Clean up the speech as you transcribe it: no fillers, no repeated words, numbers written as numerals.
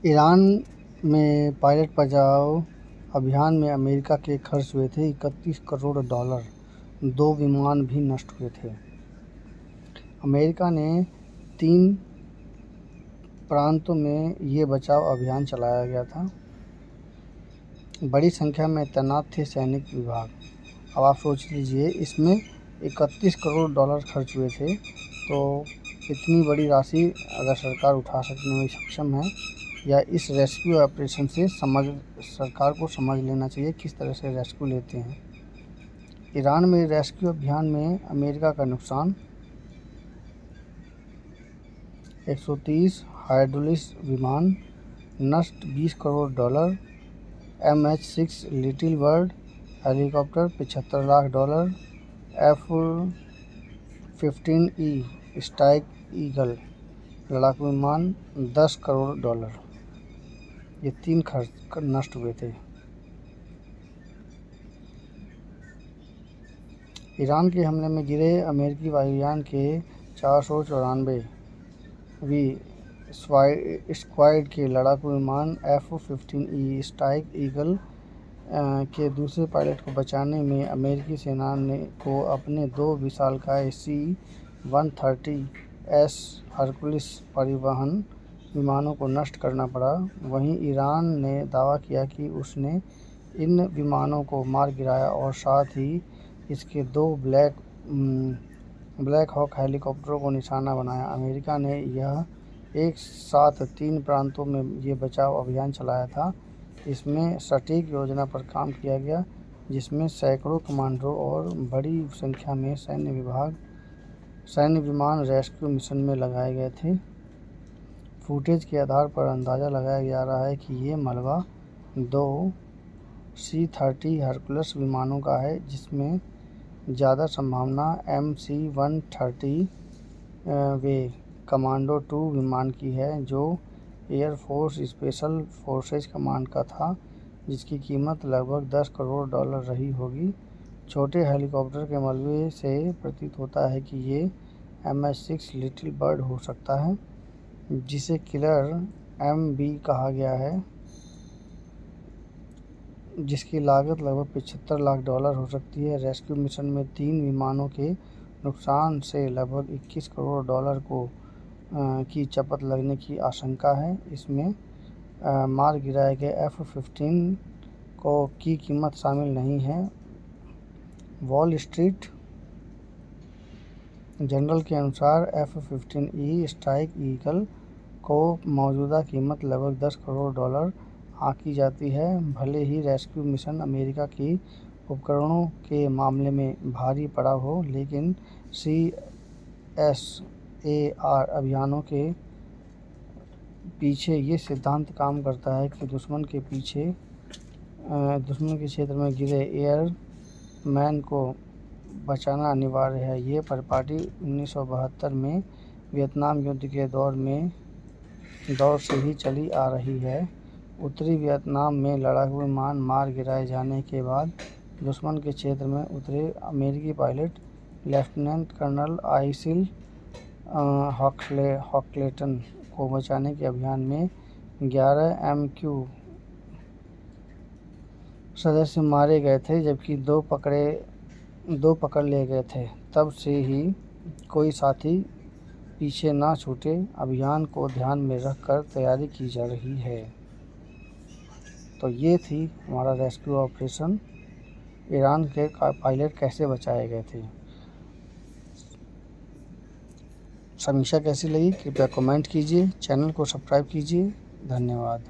Iran में pilot बचाओ अभियान में अमेरिका के खर्च हुए थे $31 करोड़। 2 विमान भी नष्ट हुए थे। अमेरिका ने 3 प्रांतों में ये बचाव अभियान चलाया गया था। बड़ी संख्या में तैनात थे सैनिक विभाग। अब आप सोच लीजिए, इसमें $31 करोड़ खर्च हुए थे, तो इतनी बड़ी राशि अगर सरकार उठा सकने में सक्षम है, या इस रेस्क्यू ऑपरेशन से सरकार को समझ लेना चाहिए किस तरह से रेस्क्यू लेते हैं। ईरान में रेस्क्यू अभियान में अमेरिका का नुकसान 130 हाइड्रोलिस विमान नष्ट $20 crore. MH-6 little bird helicopter $75 lakh. F-15E strike eagle लड़ाकू विमान $10 करोड़। ये 3 खर्च नष्ट हुए थे। ईरान के हमले में गिरे अमेरिकी वायुयान के 494वीं स्क्वाड के लड़ाकू विमान F-15E स्ट्राइक ईगल के दूसरे पायलट को बचाने में अमेरिकी सेना को अपने 2 विशालकाय C-130S हरकुलिस परिवहन विमानों को नष्ट करना पड़ा। वहीं ईरान ने दावा किया कि उसने इन विमानों को मार गिराया और साथ ही इसके 2 ब्लैक हॉक हेलीकॉप्टरों को निशाना बनाया। अमेरिका ने यह एक साथ 3 प्रांतों में ये बचाव अभियान चलाया था। इसमें सटीक योजना पर काम किया गया, जिसमें सैकड़ों कमांडरों और बड़ी संख्या में सैन्य विमान रेस्क्यू मिशन में लगाए गए थे। फुटेज के आधार पर अंदाज़ा लगाया जा रहा है कि ये मलबा 2 C-30 हरकुलस विमानों का है, जिसमें ज़्यादा संभावना MC-130 वे कमांडो 2 विमान की है, जो एयरफोर्स स्पेशल फोर्सेज कमांड का था, जिसकी कीमत लगभग $10 करोड़ रही होगी। छोटे हेलीकॉप्टर के मलबे से प्रतीत होता है कि ये MH-6 लिटिल बर्ड हो सकता है, जिसे किलर MB कहा गया है, जिसकी लागत लगभग $75 लाख हो सकती है। रेस्क्यू मिशन में 3 विमानों के नुकसान से लगभग $21 करोड़ की चपत लगने की आशंका है। इसमें मार गिराए गए F-15 की कीमत शामिल नहीं है। वॉल स्ट्रीट जर्नल के अनुसार F-15E स्ट्राइक ईगल को मौजूदा कीमत लगभग $10 करोड़ आंकी जाती है। भले ही रेस्क्यू मिशन अमेरिका की उपकरणों के मामले में भारी पड़ा हो, लेकिन CSAR अभियानों के पीछे ये सिद्धांत काम करता है कि दुश्मन के क्षेत्र में गिरे एयरमैन को बचाना अनिवार्य है। ये परिपाटी 1972 में वियतनाम युद्ध के दौर से ही चली आ रही है। उत्तरी वियतनाम में लड़ाकू विमान मार गिराए जाने के बाद दुश्मन के क्षेत्र में उतरे अमेरिकी पायलट लेफ्टिनेंट कर्नल आइसिल हॉक्लेटन को बचाने के अभियान में 11 MQ सदस्य मारे गए थे, जबकि 2 पकड़ लिए गए थे। तब से ही कोई साथी पीछे ना छूटे, अभियान को ध्यान में रखकर तैयारी की जा रही है। तो ये थी हमारा रेस्क्यू ऑपरेशन। ईरान के पायलट कैसे बचाए गए थे। समीक्षा कैसी लगी कृपया कमेंट कीजिए, चैनल को सब्सक्राइब कीजिए। धन्यवाद।